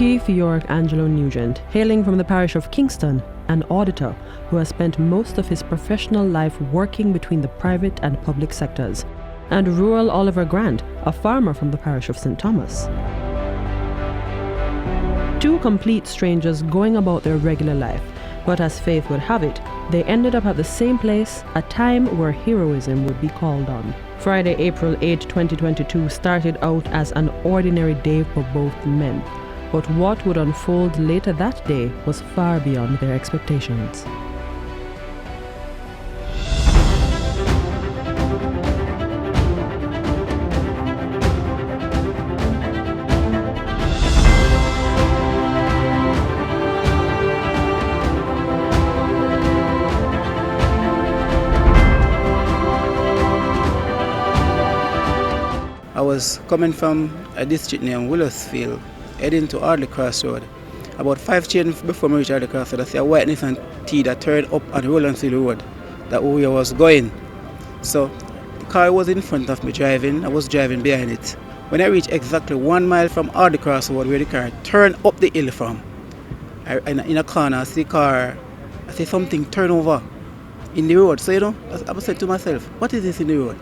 Chief York Angelo Nugent, hailing from the parish of Kingston, an auditor who has spent most of his professional life working between the private and public sectors, and Ruel Oliver Grant, a farmer from the parish of St. Thomas. Two complete strangers going about their regular life, but as fate would have it, they ended up at the same place, a time where heroism would be called on. Friday, April 8, 2022 started out as an ordinary day for both men, but what would unfold later that day was far beyond their expectations. I was coming from a district named Willisfield, heading to Ardley Crossroad. About 5 chains before I reached Ardley Crossroad, I see a white Nissan T that turned up on Rowlandsfield Road, that way I was going. So the car was in front of me driving, I was driving behind it. When I reached exactly 1 mile from Ardley Crossroad where the car turned up the hill from, in a corner I see something turn over in the road. So I said to myself, what is this in the road?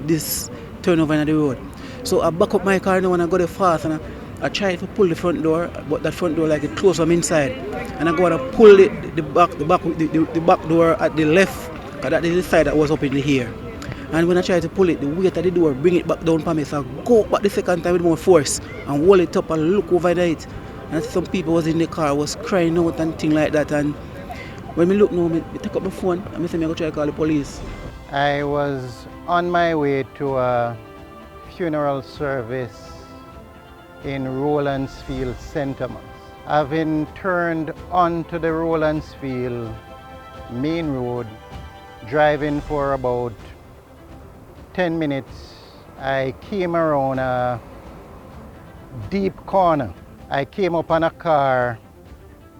This turnover in the road. So I back up my car now and I go there fast and I try to pull the front door, but that front door like it closed from inside. And I go and pull the back door at the left, because that is the side that was up in the here. And when I try to pull it, the weight of the door bring it back down for me. So I go back the second time with more force and hold it up and look over it. And some people was in the car, was crying out and things like that. And when I look now, I take up my phone and I say I go try to call the police. I was on my way to a funeral service in Rowlandsfield, St. Thomas. Having turned onto the Rowlandsfield main road, driving for about 10 minutes, I came around a deep corner. I came up on a car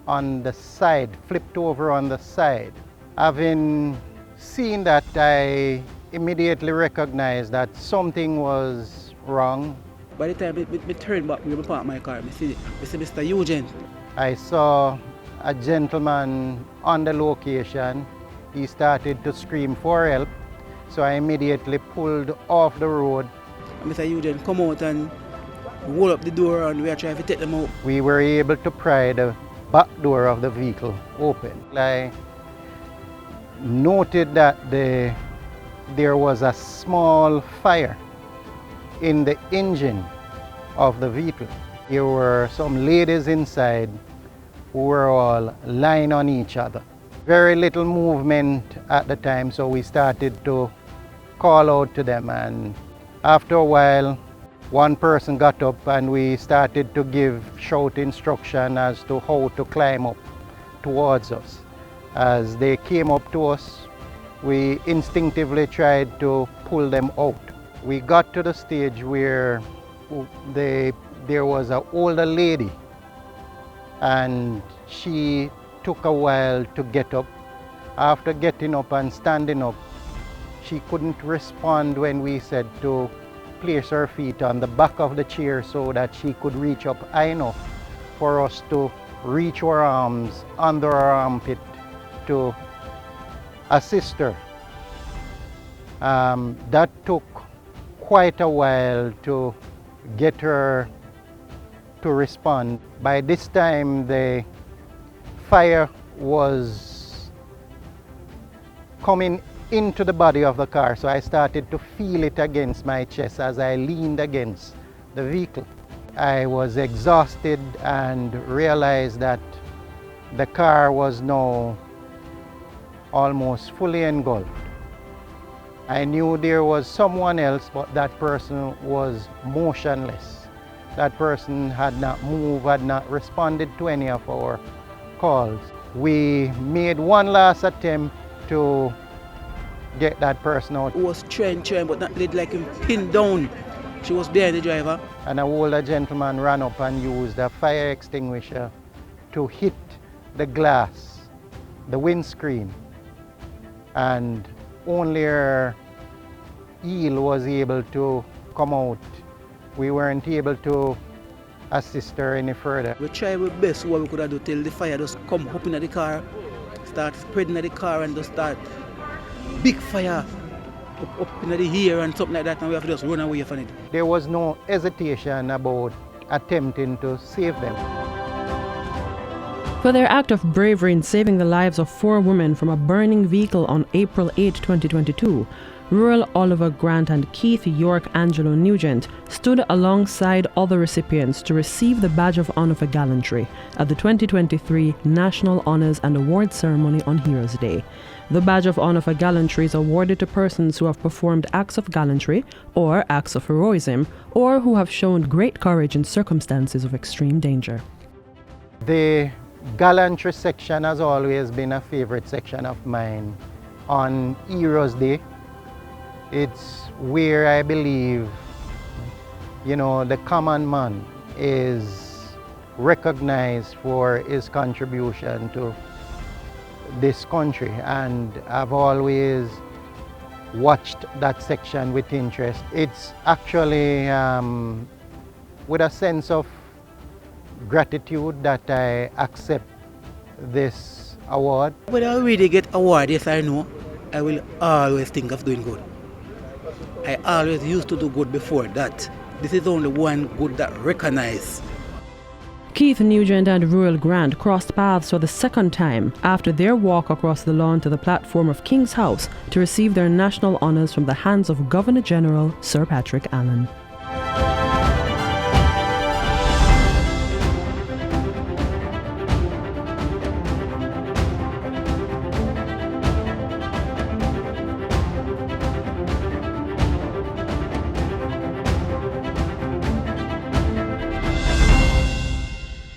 on the side, flipped over on the side. Having seen that, I immediately recognized that something was wrong. By the time I turned back, we parked my car, I see Mr. Eugene. I saw a gentleman on the location. He started to scream for help, so I immediately pulled off the road. Mr. Eugene come out and roll up the door and we are trying to take them out. We were able to pry the back door of the vehicle open. I noted that there was a small fire in the engine of the vehicle. There were some ladies inside who were all lying on each other. Very little movement at the time, so we started to call out to them, and after a while one person got up and we started to shout instruction as to how to climb up towards us. As they came up to us, we instinctively tried to pull them out. We got to the stage where there was an older lady and she took a while to get up. After getting up and standing up, she couldn't respond when we said to place her feet on the back of the chair so that she could reach up high enough for us to reach our arms under her armpit to assist her. That took quite a while to get her to respond. By this time, the fire was coming into the body of the car, so I started to feel it against my chest as I leaned against the vehicle. I was exhausted and realized that the car was now almost fully engulfed. I knew there was someone else, but that person was motionless. That person had not moved, had not responded to any of our calls. We made one last attempt to get that person out. Who was trying, but that lady like him pinned down. She was behind the driver. And an older gentleman ran up and used a fire extinguisher to hit the glass, the windscreen, and only her heel was able to come out. We weren't able to assist her any further. We try our best what we could have do till the fire just come up in the car, start spreading in the car and just start big fire up in the air and something like that, and we have to just run away from it. There was no hesitation about attempting to save them. For their act of bravery in saving the lives of 4 women from a burning vehicle on April 8, 2022, Ruel Oliver Grant and Keith York Angelo Nugent stood alongside other recipients to receive the Badge of Honor for Gallantry at the 2023 National Honors and Awards Ceremony on Heroes Day. The Badge of Honor for Gallantry is awarded to persons who have performed acts of gallantry or acts of heroism, or who have shown great courage in circumstances of extreme danger. The gallantry section has always been a favorite section of mine on Heroes Day. It's where I believe, the common man is recognized for his contribution to this country, and I've always watched that section with interest. It's actually with a sense of gratitude that I accept this award. When I really get award, yes I know, I will always think of doing good. I always used to do good before that. This is only one good that recognized. Keith Nugent and Ruel Grant crossed paths for the second time after their walk across the lawn to the platform of King's House to receive their national honours from the hands of Governor General Sir Patrick Allen.